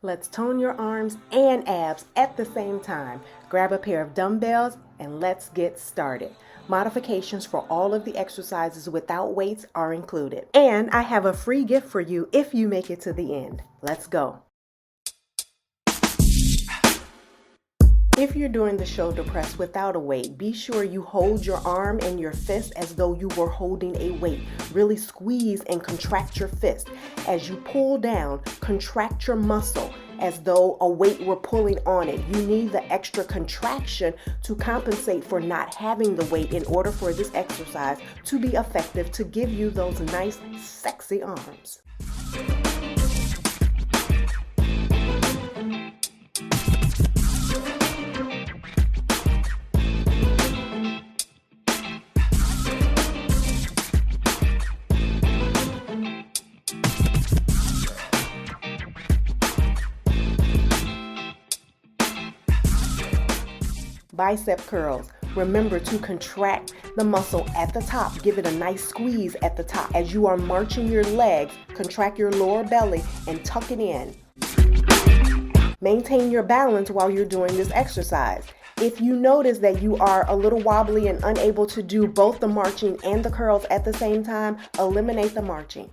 Let's tone your arms and abs at the same time. Grab a pair of dumbbells and let's get started. Modifications for all of the exercises without weights are included. And I have a free gift for you if you make it to the end. Let's go. If you're doing the shoulder press without a weight, be sure you hold your arm and your fist as though you were holding a weight. Really squeeze and contract your fist. As you pull down, contract your muscle as though a weight were pulling on it. You need the extra contraction to compensate for not having the weight in order for this exercise to be effective to give you those nice, sexy arms. Bicep curls. Remember to contract the muscle at the top. Give it a nice squeeze at the top. As you are marching your legs, contract your lower belly and tuck it in. Maintain your balance while you're doing this exercise. If you notice that you are a little wobbly and unable to do both the marching and the curls at the same time, eliminate the marching.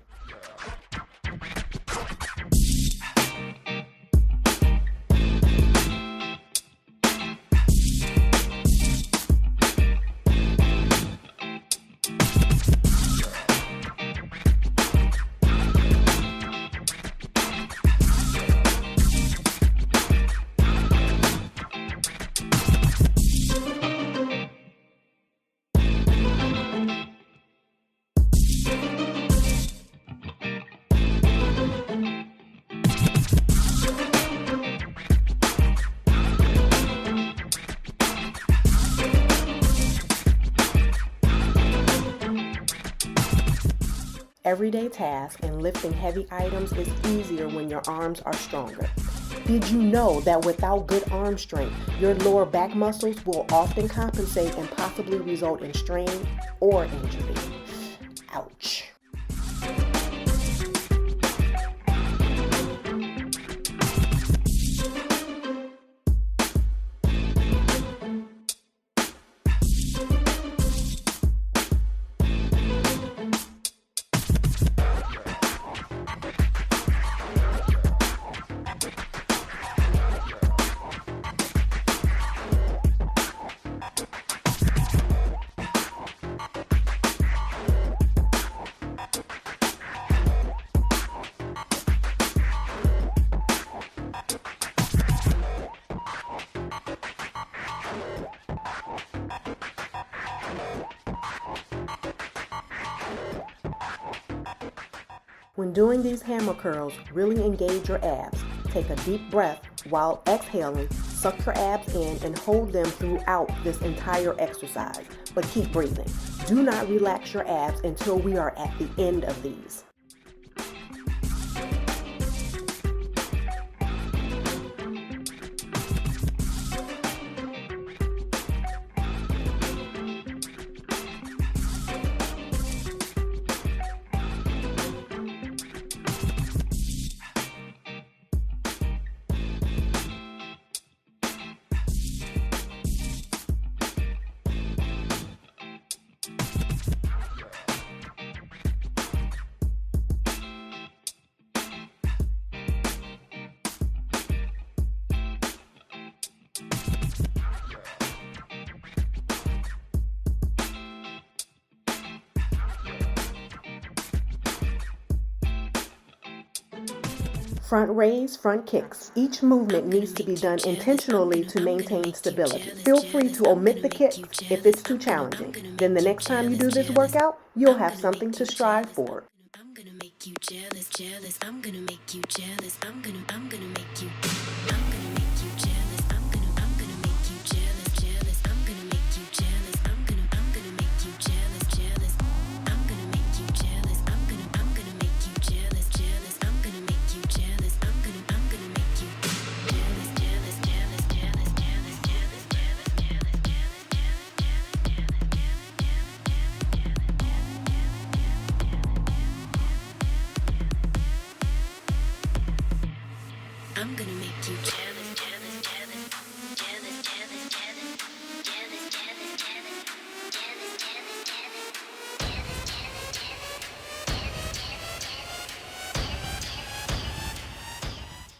Everyday tasks and lifting heavy items is easier when your arms are stronger. Did you know that without good arm strength, your lower back muscles will often compensate and possibly result in strain or injury? Ouch. When doing these hammer curls, really engage your abs. Take a deep breath while exhaling, suck your abs in and hold them throughout this entire exercise, but keep breathing. Do not relax your abs until we are at the end of these. Front raise, front kicks. Each movement needs to be done intentionally to maintain stability. Feel free to omit the kicks if it's too challenging. Then the next time you do this workout, you'll have something to strive for. I'm gonna make you jealous, jealous. I'm gonna make you jealous. I'm gonna make you. I'm gonna make you jealous. I'm gonna make you jealous, jealous. I'm gonna make you jealous. I'm gonna make you jealous, jealous. I'm gonna make you jealous. I'm gonna make you jealous, jealous. I'm gonna make you jealous. I'm gonna make you jealous, jealous, jealous, jealous, jealous, jealous, jealous, jealous, jealous, jealous. gonna make you jealous, jealous, jealous, jealous, jealous, jealous, jealous, jealous, jealous, jealous, jealous, jealous.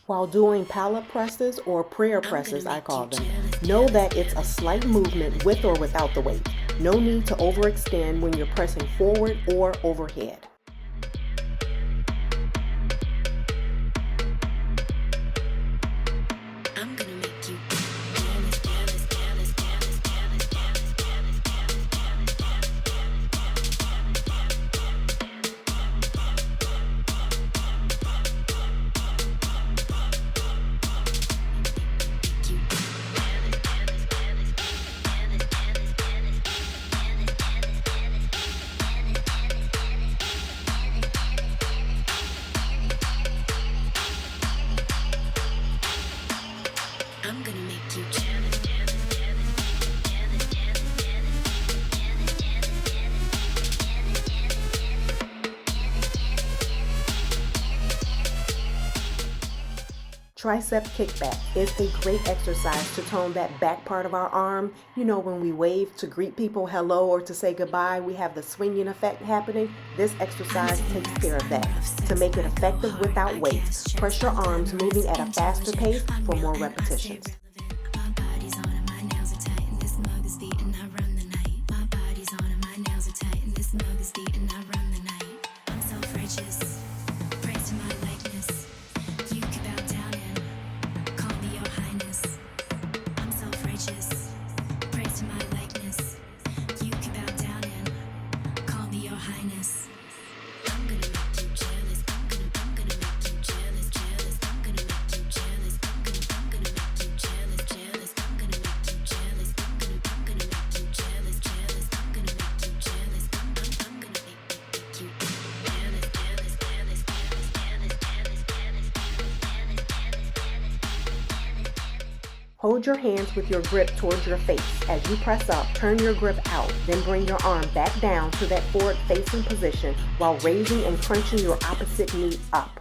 While doing pallet presses or prayer presses, I call them, know that it's a slight movement with or without the weight. No need to overextend when you're pressing forward or overhead. I'm gonna make you jealous, jealous, jealous, jealous, jealous, jealous, jealous, jealous, jealous, I'm gonna make you jealous, jealous, jealous, jealous, jealous, jealous, jealous, jealous, Tricep kickback is a great exercise to tone that back part of our arm. You know, when we wave to greet people hello or to say goodbye, we have the swinging effect happening. This exercise takes care of that. To make it effective without weight, press your arms moving at a faster pace for more repetitions. My body's on and my nails are tight and this mug is beat and I run the night. My body's on and my nails are tight and this mug is beat and I run the night. I'm self-righteous, praise to my likeness. You can bow down and call me your highness. I'm self-righteous, praise to my likeness. You can bow down and call me your highness. I'm gonna make you jealous. I'm gonna make you jealous, jealous. I'm gonna make you jealous. I'm gonna make you jealous, jealous. I'm gonna make you jealous. I'm gonna make you jealous, jealous. I'm gonna make you jealous. I'm gonna make you jealous, jealous, jealous, jealous, jealous, jealous, jealous, jealous, Hold your hands with your grip towards your face. As you press up, turn your grip out, then bring your arm back down to that forward-facing position while raising and crunching your opposite knee up.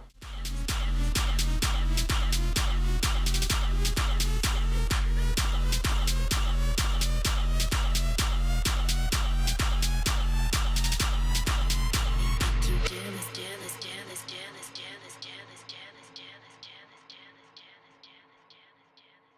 jealous, jealous, jealous, jealous, jealous, jealous, jealous, jealous, jealous, jealous, jealous, jealous,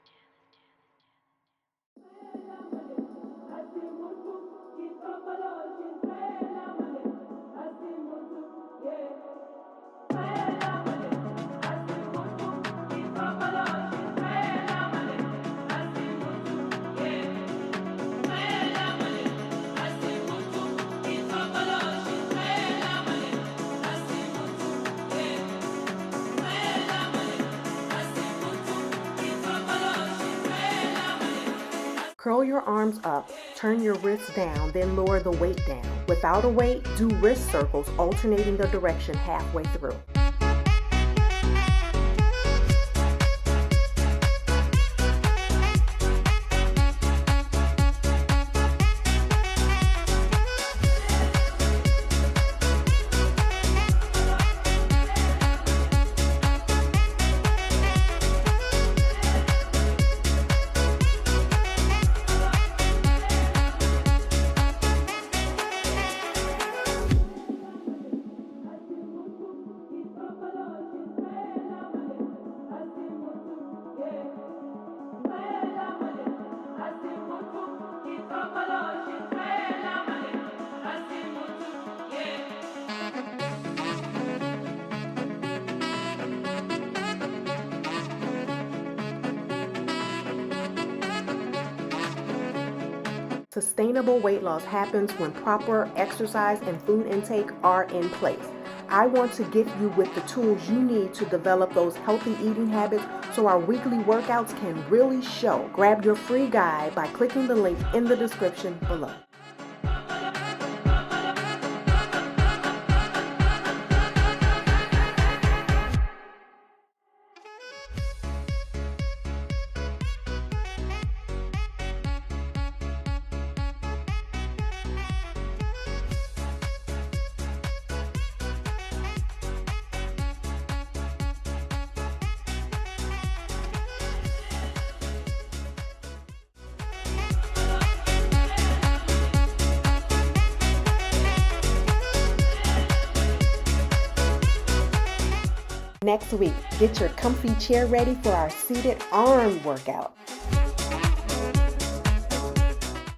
Curl your arms up, turn your wrists down, then lower the weight down. Without a weight, do wrist circles, alternating the direction halfway through. Sustainable weight loss happens when proper exercise and food intake are in place. I want to gift you with the tools you need to develop those healthy eating habits so our weekly workouts can really show. Grab your free guide by clicking the link in the description below. Next week, get your comfy chair ready for our seated arm workout.